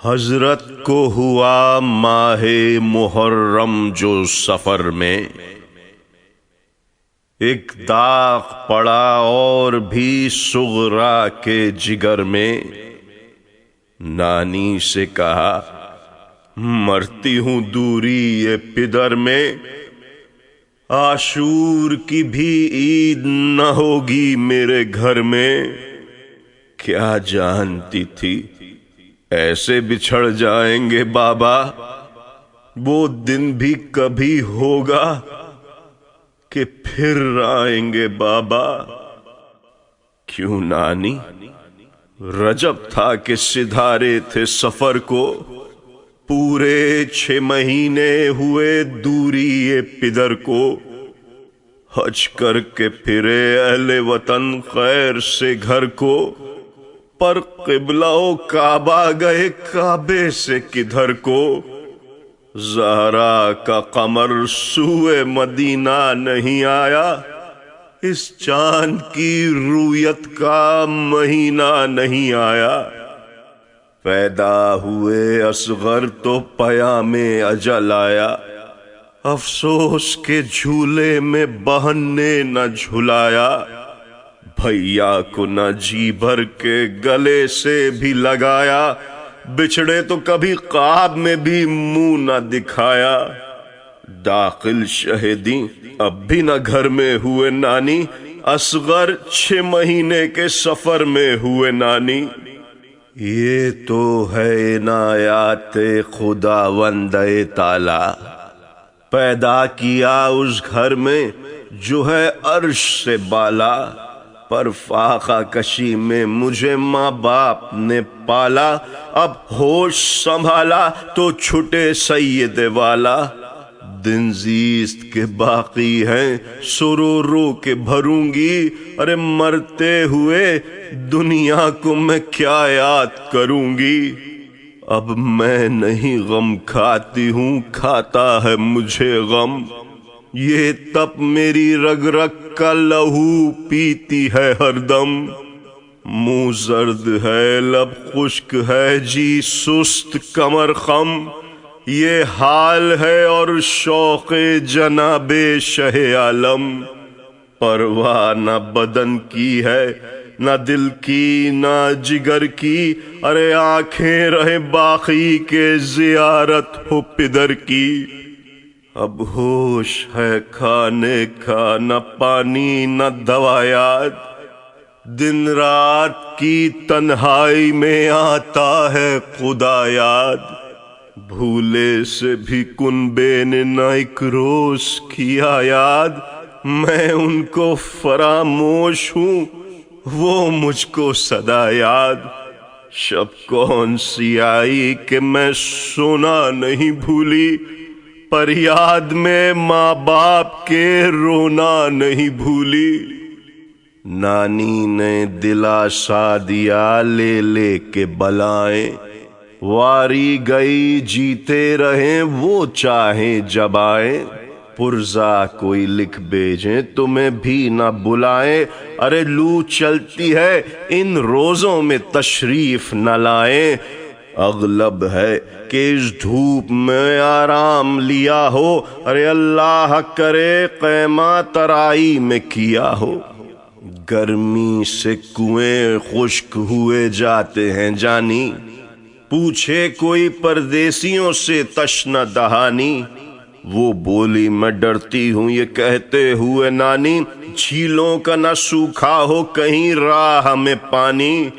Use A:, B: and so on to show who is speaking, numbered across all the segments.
A: حضرت کو ہوا ماہ محرم جو سفر میں، ایک داغ پڑا اور بھی صغرا کے جگر میں۔ نانی سے کہا مرتی ہوں دوری یہ پدر میں، عاشور کی بھی عید نہ ہوگی میرے گھر میں۔ کیا جانتی تھی ایسے بچھڑ جائیں گے بابا، وہ دن بھی کبھی ہوگا کہ پھر آئیں گے بابا۔ کیوں نانی، رجب تھا کہ سدھارے تھے سفر کو، پورے 6 مہینے ہوئے دوری یہ پدر کو۔ حج کر کے پھرے اہل وطن خیر سے گھر کو، پر قبلہ و کعبہ گئے کعبے سے کدھر کو۔ زہرا کا قمر سوئے مدینہ نہیں آیا، اس چاند کی رویت کا مہینہ نہیں آیا۔ پیدا ہوئے اصغر تو پیام اجل آیا، افسوس کے جھولے میں بہن نے نہ جھلایا۔ بھیا کو نہ جی بھر کے گلے سے بھی لگایا، بچھڑے تو کبھی خواب میں بھی منہ نہ دکھایا۔ داخل شہیدی اب بھی نہ گھر میں ہوئے نانی، اصغر 6 مہینے کے سفر میں ہوئے نانی۔ یہ تو ہے عنایات خداوند تعالی، پیدا کیا اس گھر میں جو ہے عرش سے بالا۔ پر فاقہ کشی میں مجھے ماں باپ نے پالا، اب ہوش سنبھالا تو چھٹے سید والا۔ دن زیست کے باقی ہیں سرورو کے بھروں گی، ارے مرتے ہوئے دنیا کو میں کیا یاد کروں گی۔ اب میں نہیں غم کھاتی ہوں، کھاتا ہے مجھے غم، یہ تپ میری رگ رگ کا لہو پیتی ہے ہر دم۔ منہ زرد ہے لب خشک ہے جی سست کمر خم، یہ حال ہے اور شوق جناب شہ عالم۔ پرواہ نہ بدن کی ہے نہ دل کی نہ جگر کی، ارے آنکھیں رہیں باقی کے زیارت ہو پدر کی۔ اب ہوش ہے کھانے کا نہ پانی نہ دوا یاد، دن رات کی تنہائی میں آتا ہے خدا یاد۔ بھولے سے بھی کنبے نے نہ ایک روز کیا یاد، میں ان کو فراموش ہوں وہ مجھ کو صدا یاد۔ شب کون سی آئی کہ میں سونا نہیں بھولی، پر یاد میں ماں باپ کے رونا نہیں بھولی۔ نانی نے دلاسا دیا لے لے کے بلائیں، واری گئی جیتے رہیں وہ چاہیں جب آئیں۔ پرزا کوئی لکھ بھیجیں تمہیں بھی نہ بلائیں، ارے لو چلتی ہے ان روزوں میں تشریف نہ لائیں۔ اغلب ہے کہ اس دھوپ میں آرام لیا ہو، ارے اللہ کرے قیمہ ترائی میں کیا ہو۔ گرمی سے کنویں خشک ہوئے جاتے ہیں جانی، پوچھے کوئی پردیسیوں سے تشنہ دہانی۔ وہ بولی میں ڈرتی ہوں یہ کہتے ہوئے نانی، جھیلوں کا نہ سوکھا ہو کہیں راہ میں پانی۔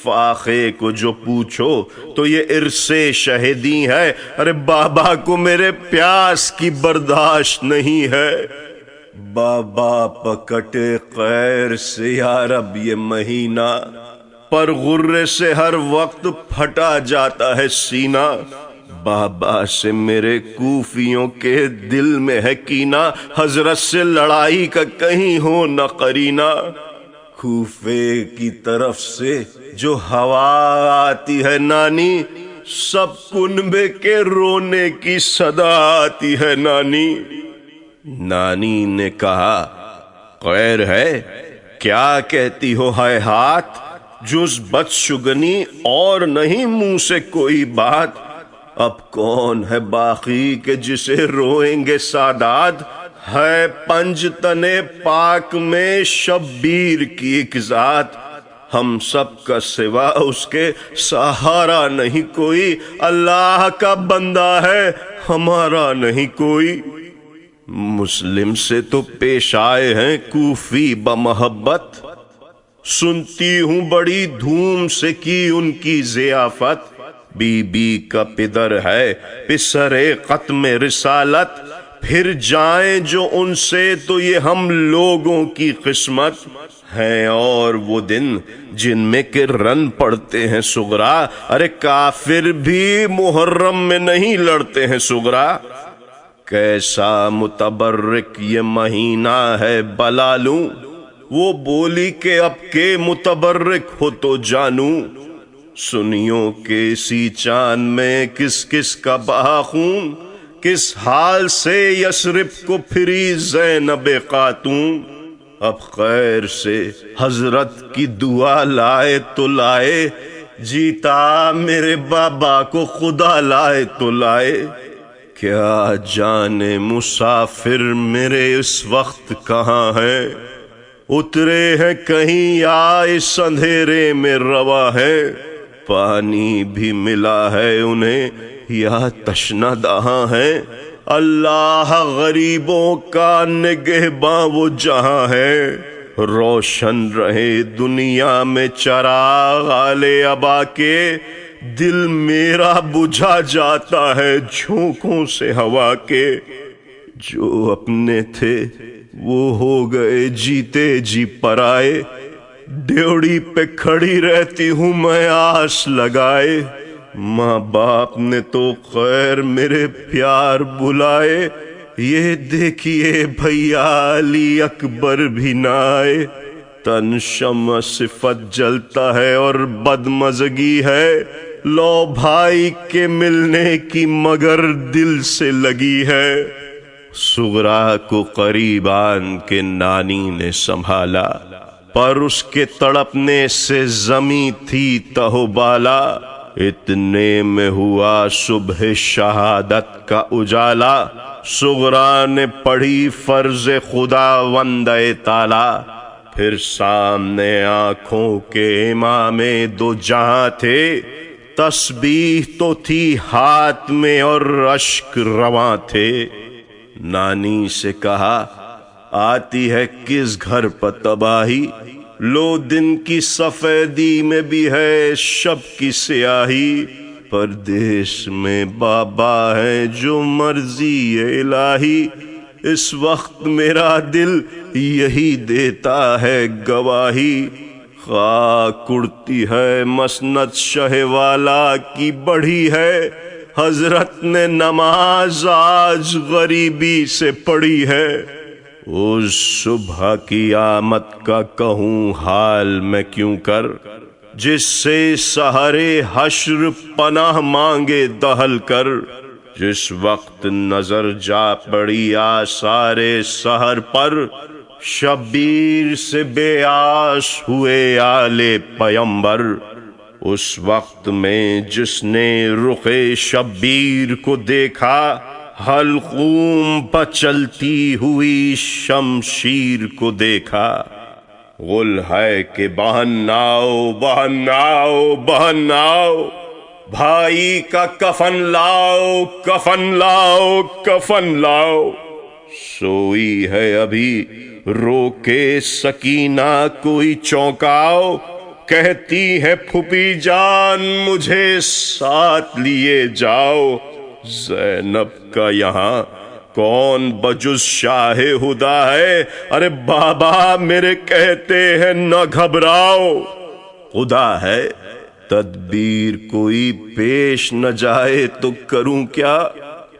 A: فاقے کو جو پوچھو تو یہ عرصے شہیدی ہے، ارے بابا کو میرے پیاس کی برداشت نہیں ہے۔ بابا پکٹے خیر سے یا رب یہ مہینہ، پر غرے سے ہر وقت پھٹا جاتا ہے سینہ۔ بابا سے میرے کوفیوں کے دل میں ہے کینہ، حضرت سے لڑائی کا کہیں ہو نہ قرینہ۔ کوفے کی طرف سے جو ہوا آتی ہے نانی، سب کنبے کے رونے کی صدا آتی ہے نانی۔ نانی نے کہا خیر ہے کیا کہتی ہو ہے ہاتھ، جز بدشگنی اور نہیں منہ سے کوئی بات۔ اب کون ہے باقی کہ جسے روئیں گے سادات؟ ہے پنج تنے پاک میں شبیر کی ایک ذات۔ ہم سب کا سوا اس کے سہارا نہیں کوئی، اللہ کا بندہ ہے ہمارا نہیں کوئی۔ مسلم سے تو پیش آئے ہیں کوفی بمحبت، سنتی ہوں بڑی دھوم سے کی ان کی ضیافت۔ بی بی کا پدر ہے پسر ختم رسالت، پھر جائیں جو ان سے تو یہ ہم لوگوں کی قسمت۔ ہیں اور وہ دن جن میں کہ رن پڑتے ہیں سغرا، ارے کافر بھی محرم میں نہیں لڑتے ہیں سغرا۔ کیسا متبرک یہ مہینہ ہے بلالوں، وہ بولی کہ اب کے متبرک ہو تو جانوں۔ سنیوں کے اسی چاند میں کس کس کا بہا خون، کس حال سے یثرب کو پھری زینب خاتون۔ اب خیر سے حضرت کی دعا لائے تو لائے، جیتا میرے بابا کو خدا لائے تو لائے۔ کیا جانے مسافر میرے اس وقت کہاں ہیں، اترے ہیں کہیں یا اس اندھیرے میں روا ہے۔ پانی بھی ملا ہے انہیں یا تشنہ دہاں ہے، اللہ غریبوں کا نگہباں وہ جہاں ہے۔ روشن رہے دنیا میں چراغ آل ابا کے، دل میرا بجھا جاتا ہے جھونکوں سے ہوا کے۔ جو اپنے تھے وہ ہو گئے جیتے جی پرائے، ڈیوڑی پہ کھڑی رہتی ہوں میں آس لگائے۔ ماں باپ نے تو خیر میرے پیار بلائے، یہ دیکھیے بھیا علی اکبر بھی نہ آئے۔ تن شمع صفت جلتا ہے اور بدمزگی ہے، لو بھائی کے ملنے کی مگر دل سے لگی ہے۔ صغرا کو قریب آن کے نانی نے سنبھالا، پر اس کے تڑپنے سے زمیں تھی تہو بالا۔ اتنے میں ہوا صبح شہادت کا اجالا، صغرا نے پڑھی فرض خدا وندے تعالی۔ پھر سامنے آنکھوں کے امام دو جہاں تھے، تسبیح تو تھی ہاتھ میں اور اشک رواں تھے۔ نانی سے کہا آتی ہے کس گھر پر تباہی، لو دن کی سفیدی میں بھی ہے شب کی سیاہی۔ پردیس میں بابا ہے جو مرضی الہی، اس وقت میرا دل یہی دیتا ہے گواہی۔ خاک اڑتی ہے مسند شہ والا کی بڑھی ہے، حضرت نے نماز آج غریبی سے پڑھی ہے۔ اس صبح کی آمد کا کہوں حال میں کیوں کر، جس سے سحر حشر پناہ مانگے دہل کر۔ جس وقت نظر جا پڑی آثار سحر پر، شبیر سے بے آس ہوئے آل پیمبر۔ اس وقت میں جس نے رخ شبیر کو دیکھا، حلقوم پہ چلتی ہوئی شمشیر کو دیکھا۔ غل ہے کہ بہن آؤ بہن آؤ بہن آؤ، بھائی کا کفن لاؤ کفن لاؤ کفن لاؤ۔ سوئی ہے ابھی رو کے سکینہ کوئی چونکاؤ، کہتی ہے پھوپھی جان مجھے ساتھ لیے جاؤ۔ زینب کا یہاں کون بجز شاہ ہدا ہے، ارے بابا میرے کہتے ہیں نہ گھبراؤ۔ خدا ہے تدبیر کوئی پیش نہ جائے تو کروں کیا،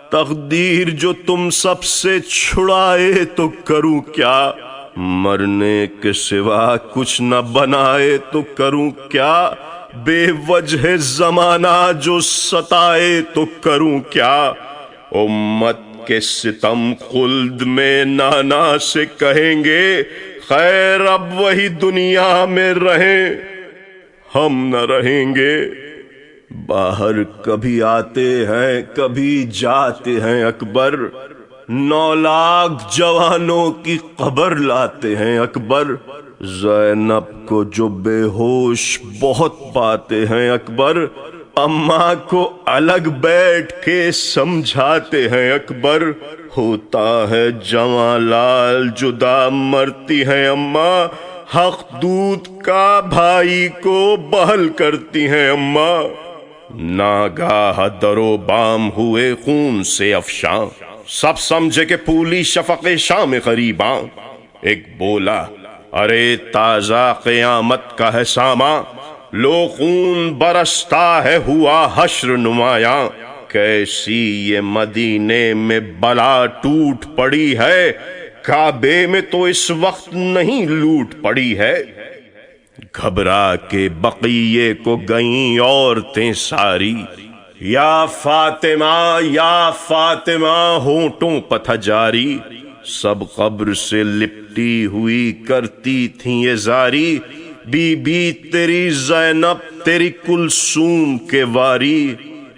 A: تقدیر جو تم سب سے چھڑائے تو کروں کیا۔ مرنے کے سوا کچھ نہ بنائے تو کروں کیا، بے وجہ زمانہ جو ستائے تو کروں کیا۔ امت کے ستم خلد میں نانا سے کہیں گے، خیر اب وہی دنیا میں رہیں۔ ہم نہ رہیں گے۔ باہر کبھی آتے ہیں کبھی جاتے ہیں اکبر، 9 لاکھ جوانوں کی قبر لاتے ہیں اکبر، زینب کو جو بے ہوش بہت پاتے ہیں اکبر، اماں کو الگ بیٹھ کے سمجھاتے ہیں اکبر، ہوتا ہے جواں لال جدا مرتی ہیں اماں، حق دودھ کا بھائی کو بہل کرتی ہیں اماں، ناگاہ در و بام ہوئے خون سے افشاں، سب سمجھے کہ پھولی شفق شام غریباں، ایک بولا ارے تازہ قیامت کا ہے ساماں، لو خون برستا ہے ہوا حشر نمایاں، کیسی یہ مدینے میں بلا ٹوٹ پڑی ہے، کعبے میں تو اس وقت نہیں لوٹ پڑی ہے، گھبرا کے بقیے کو گئیں عورتیں ساری، یا فاطمہ ہونٹوں پتہ جاری، سب قبر سے لپٹی ہوئی کرتی تھیں یہ زاری، بی بی تیری زینب تیری کلثوم کے واری،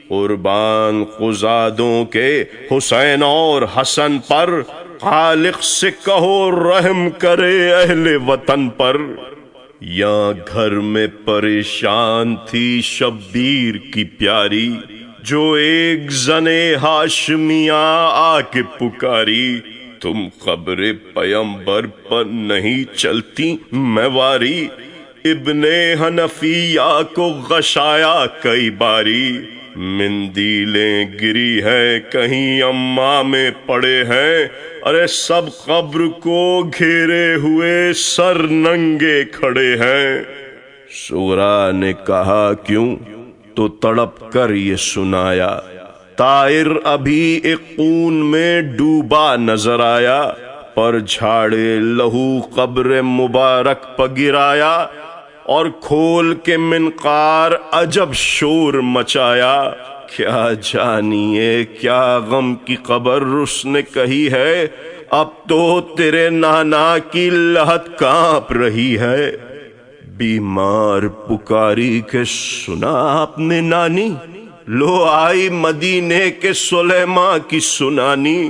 A: قربان قزادوں کے حسین اور حسن پر، خالق سے کہو رحم کرے اہل وطن پر، یا گھر میں پریشان تھی شبیر کی پیاری، جو ایک زنے ہاشمیاں آ کے پکاری، تم قبر پیمبر پر نہیں چلتی میں واری، ابن حنفیہ کو غشایا کئی باری، مندیلیں گری ہے کہیں اماں میں پڑے ہیں، ارے سب قبر کو گھیرے ہوئے سر ننگے کھڑے ہیں، صغرا نے کہا کیوں تو تڑپ کر یہ سنایا، طائر ابھی ایک خون میں ڈوبا نظر آیا، پر جھاڑے لہو قبر مبارک پہ گرایا، اور کھول کے منقار عجب شور مچایا، کیا جانیے کیا غم کی خبر اس نے کہی ہے، اب تو تیرے نانا کی لہت کانپ رہی ہے، بیمار پکاری کے سنا آپ نے نانی، لو آئی مدینے کے سلیماں کی سنانی،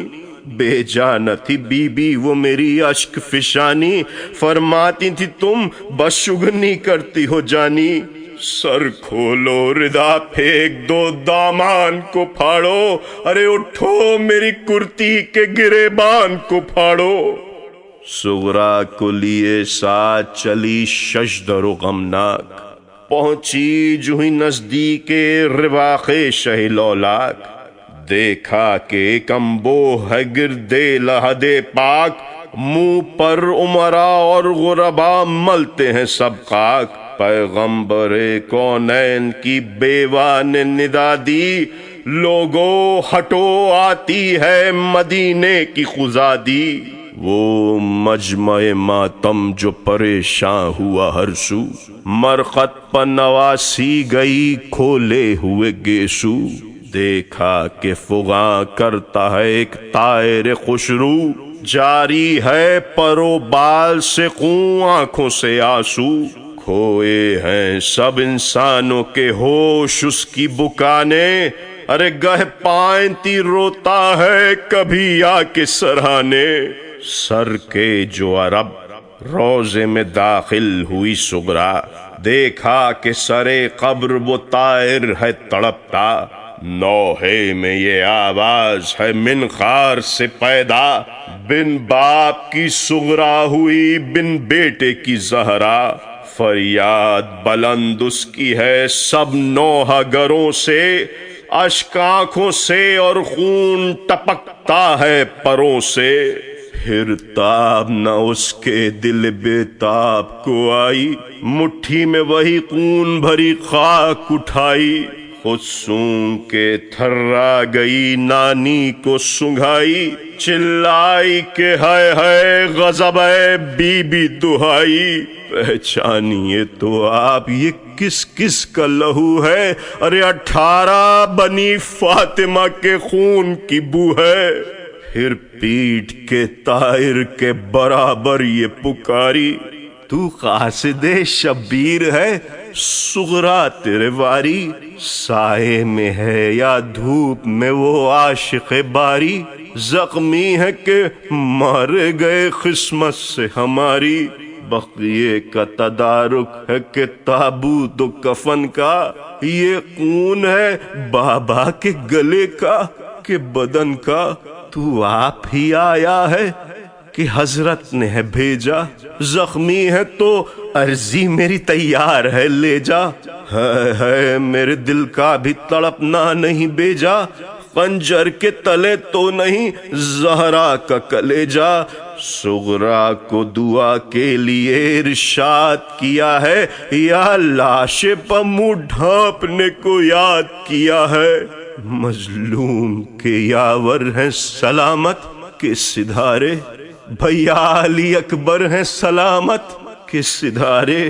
A: بے جان تھی بی بی وہ میری اشک فشانی، فرماتی تھی تم بشگنی کرتی ہو جانی، سر کھولو ردا پھینک دو دامان کو پھاڑو، ارے اٹھو میری کرتی کے گریبان کو پھاڑو، صغرا کو لیے ساتھ چلی ششدر و غمناک، پہنچی جو ہی نزدیک رواق شہ لولاک، دیکھا کہ کمبو ہے گردے لحد پاک، منہ پر عمرا اور غربا ملتے ہیں سب خاک، پیغمبر کونین کی بیوہ نے ندا دی، لوگو ہٹو آتی ہے مدینے کی خزادی، وہ مجمع ماتم جو پریشاں ہوا ہر سو، مرقد پر نواسی گئی کھولے ہوئے گیسو، دیکھا کہ فغاں کرتا ہے ایک طائر خوشرو، جاری ہے پر و بال سے خون آنکھوں سے آنسو، کھوئے ہیں سب انسانوں کے ہوش اس کی بکانے، ارے گہ پائنتی روتا ہے کبھی آ کے سرہانے، سر کے جو عرب روزے میں داخل ہوئی صغرا، دیکھا کہ سرے قبر وہ طائر ہے تڑپتا، نوحے میں یہ آواز ہے منقار سے پیدا، بن باپ کی صغرا ہوئی بن بیٹے کی زہرا، فریاد بلند اس کی ہے سب نوحہ گروں سے، اشک آنکھوں سے اور خون ٹپکتا ہے پروں سے، پھر تاب نہ اس کے دل بے تاب کو آئی، مٹھی میں وہی خون بھری خاک اٹھائی، خود سونگ کے تھرا گئی نانی کو سنگھائی، چلائی کہ ہے غضب بی بی دہائی، پہچانیے تو آپ یہ کس کس کا لہو ہے، ارے 18 بنی فاطمہ کے خون کی بو ہے، پھر پیٹ کے طائر کے برابر یہ پکاری، تو قاصد شبیر ہے سغرا تیرے واری، سائے میں ہے یا دھوپ میں وہ عاشق باری، زخمی ہے کہ مارے گئے قسمت سے ہماری، بقیے کا تدارک ہے کہ تابوت و کفن کا، یہ خون ہے بابا کے گلے کا کہ بدن کا، تو آپ ہی آیا ہے کہ حضرت نے ہے بھیجا، زخمی ہے تو عرضی میری تیار ہے لے جا، ہے میرے دل کا بھی تڑپنا نہیں بیجا، خنجر کے تلے تو نہیں زہرا کا کلیجا، سغرا کو دعا کے لیے ارشاد کیا ہے، یا لاش پہ منہ ڈھانپنے کو یاد کیا ہے، مظلوم کے یاور ہیں سلامت کے سدھارے، بھیا علی اکبر ہیں سلامت کے سدھارے،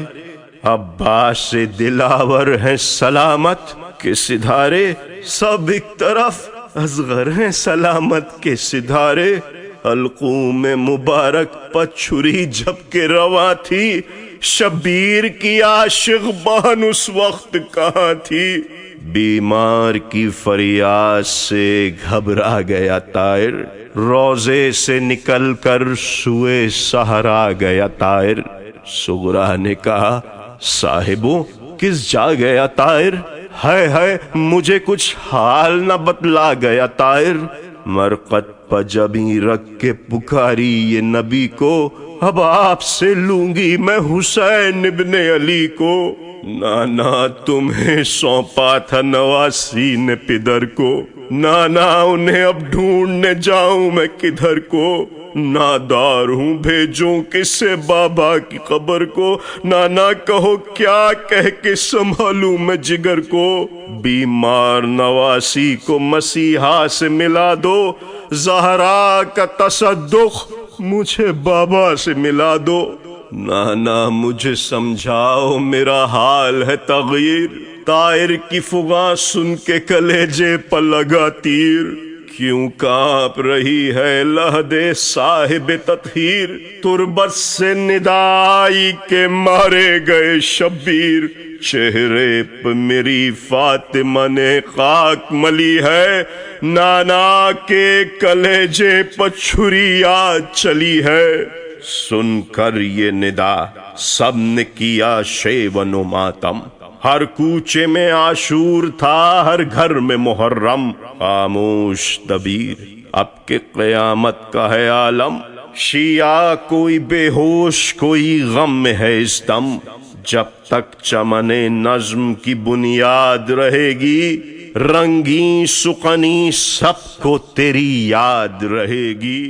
A: عباس دلاور ہیں سلامت کے سدھارے، سب ایک طرف اصغر ہیں سلامت کے سدھارے، حلقوم مبارک پر چھری جھپ کے رواں تھی، شبیر کی عاشق بہن اس وقت کہاں تھی، بیمار کی فریاد سے گھبرا گیا طائر، روزے سے نکل کر سوئے صحرا گیا طائر، سغرا نے کہا صاحبو کس جا گیا طائر، ہے مجھے کچھ حال نہ بتلا گیا طائر، مرقد پہ جبیں رکھ کے پکاری یہ نبی کو، اب آپ سے لوں گی میں حسین ابن علی کو، نانا تمہیں سونپا تھا نواسی نے پدر کو، نانا انہیں اب ڈھونڈنے جاؤں میں کدھر کو، نادار ہوں بھیجوں کسے بابا کی قبر کو، نانا کہو کیا کہہ کے سنبھالوں میں جگر کو، بیمار نواسی کو مسیحا سے ملا دو، زہرا کا تصدق مجھے بابا سے ملا دو، نانا مجھے سمجھاؤ میرا حال ہے تغیر، طائر کی فغاں سن کے کلیجے پر لگا تیر، کیوں کانپ رہی ہے لہدے صاحب تطہیر، تربت سے ندائی کے مارے گئے شبیر، چہرے پہ میری فاطمہ نے خاک ملی ہے، نانا کے کلیجے پہ چھری آج چلی ہے، سن کر یہ ندا سب نے کیا شیون و ماتم، ہر کوچے میں عاشور تھا ہر گھر میں محرم، خاموش دبیر اب کہ قیامت کا ہے عالم، شیعہ کوئی بے ہوش کوئی غم میں ہے اس دم، جب تک چمن نظم کی بنیاد رہے گی، رنگیں سخنی سب کو تیری یاد رہے گی۔